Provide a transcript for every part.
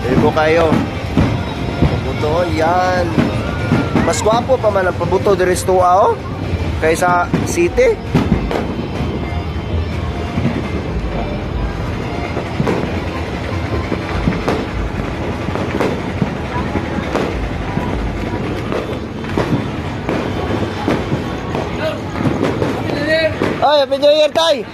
Ibo kayo. Pabuto, yan. Mas gwapo pa man ang pabuto diri sa tuwa, oh. Kaysa city. Ay, Happy New Year, tay!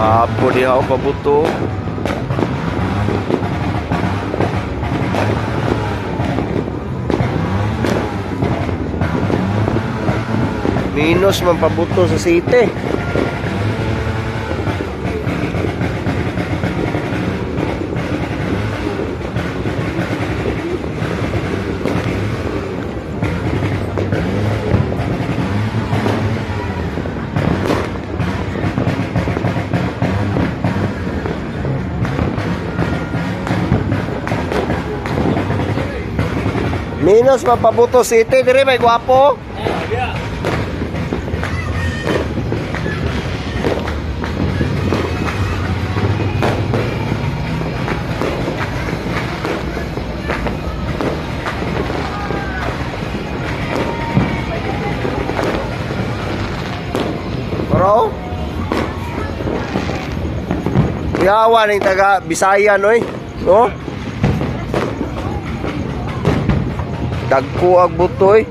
Apo dia ako pabuto. Minus man pabuto sa city. Minus mapabuto city dire may gwapo. Bro. Yawa ning taga Bisaya noy. No? Dagko ag butoy.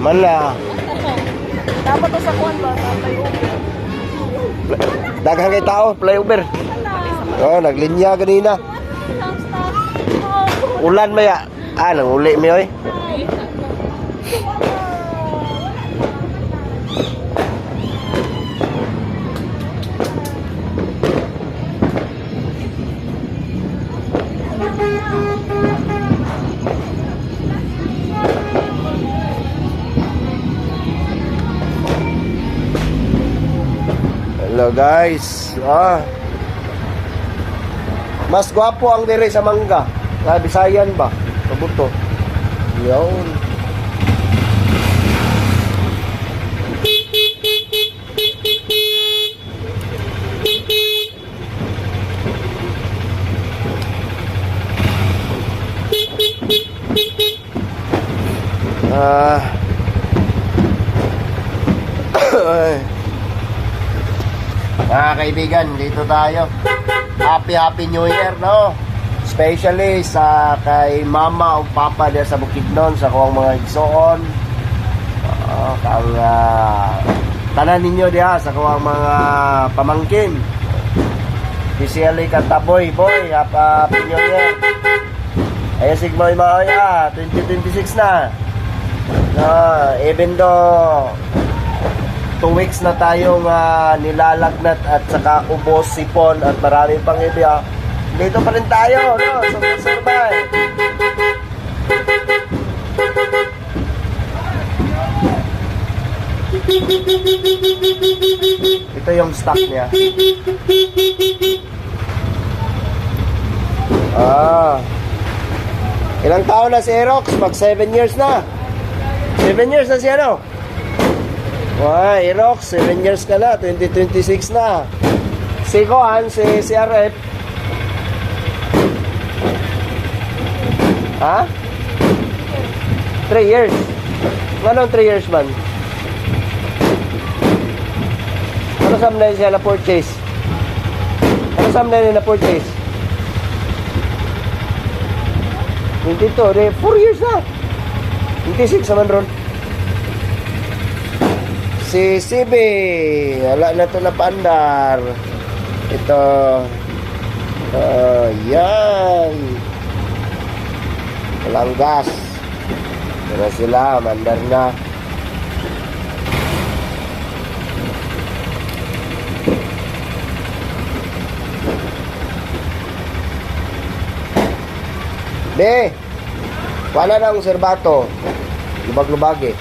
Mala. Dapat to sa kuwan ba? Sa flyover. Daghang kay tao, flyover. Oh, naglinya kanina. Ulan maya. Ah, nang uli mi oy. Hello guys. Mas gwapo ang dire sa mangga. Na Bisayan ba? Pabuto. Yun. Mga kaibigan, dito tayo. Happy New Year, no? Especially sa kay mama o papa diya sa Bukidnon, sa kuwang mga igsoon. Kang tanan ninyo diya sa kuwang mga pamangkin. Especially Kantaboy, boy, Happy New Year. Ayan sigmoy maoya, 2026 na. Even though 2 weeks na tayong nilalagnat at saka ubos, sipon at marami pang iba, dito pa rin tayo, no? Survive. Ito yung stock niya. Ilang taon na si Aerox? Mag 7 years na. 7 years na si ano? Wow, Aerox, 7 years ka na, 2026 na. Si Kohan, si CRF. Ha? 3 years. Anong 3 years man? Ano samlay siya na purchase? Ano samlay niya na purchase? 22, 4 years na. 26 naman ron. Si CB, wala na to na paandar. Ito. Yan. Walang gas. Pero sila, mandar na. Be, wala na ang serbato. Lubag-lubag eh.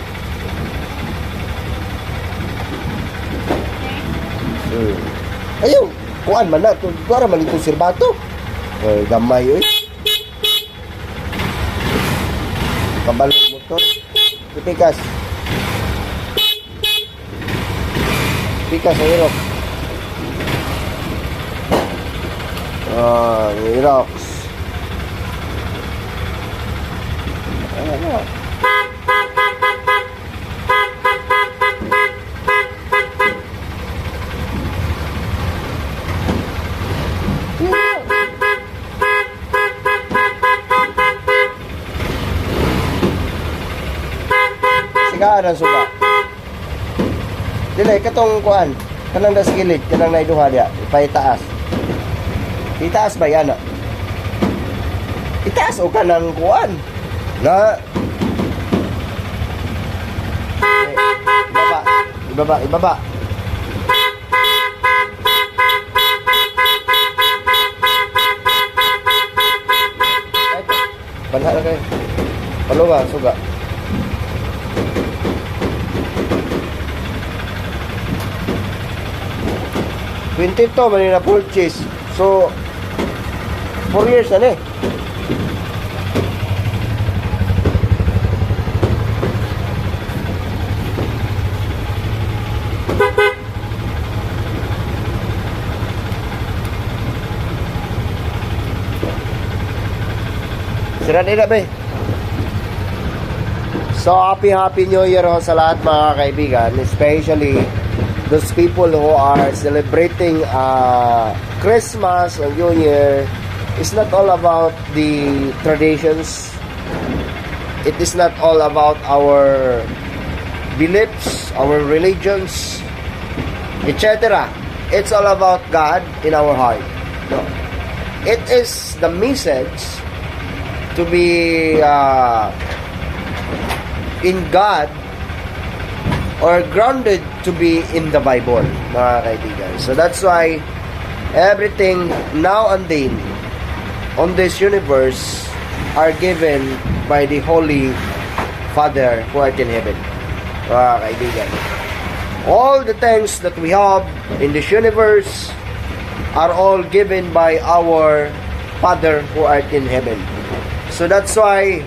Ayaw, kuan man na. Kuwara man itong serbato. Ay, gamay eh. Kabalog motor. Pikas. Pikas ang irok. Irok. Ano? Sigaan ang suga. Dili, katong kuan. Kanang nasa gilid, kanang naiduha niya. Ipaitaas. Itaas ba yan? Itaas o kanang kuan. Na. Ibaba. Ibaba. Banha na kayo. Palunga, suga. $22 man na purchase. So 4 years na eh. Sira nila ba eh. So happy New Year ho sa lahat mga kaibigan, especially those people who are celebrating Christmas or New Year. It's not all about the traditions. It is not all about our beliefs, our religions, etc. It's all about God in our heart. No. It is the message to be in God or grounded to be in the Bible, mga kaibigan. So that's why everything now and then on this universe are given by the Holy Father who art in heaven, mga kaibigan. All the things that we have in this universe are all given by our Father who art in heaven. So that's why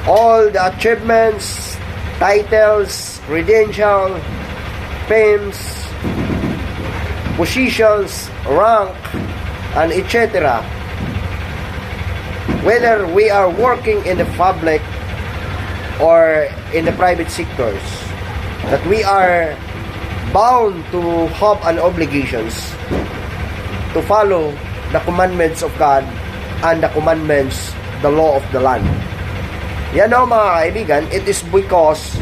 all the achievements, titles, credentials, fames, positions, rank, and etc. Whether we are working in the public or in the private sectors, that we are bound to have an obligations to follow the commandments of God and the commandments, the law of the land. Yan o mga kaibigan, it is because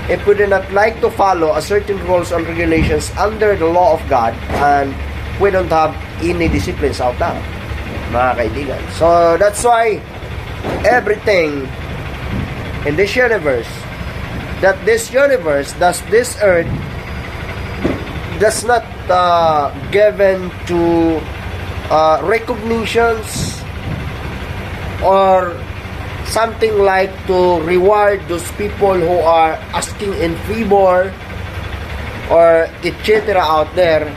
if we do not like to follow a certain rules and regulations under the law of God, and we don't have any disciplines out there, mga kaibigan. So that's why everything in this universe, this earth does not given to recognitions or something like to reward those people who are asking in favor or etc. out there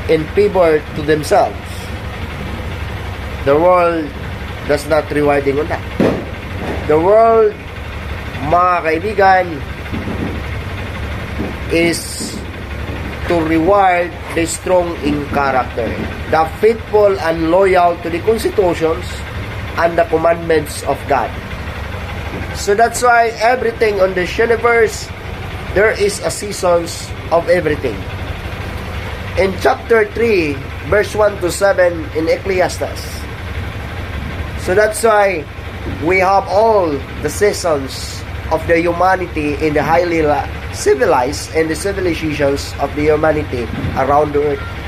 in favor to themselves. The world does not rewarding on that. The world, mga kaibigan, is to reward the strong in character, the faithful and loyal to the constitutions and the commandments of God. So that's why everything on this universe, there is a seasons of everything. In chapter 3, verse 1 to 7 in Ecclesiastes. So that's why we have all the seasons of the humanity in the highly civilized and the civilizations of the humanity around the earth.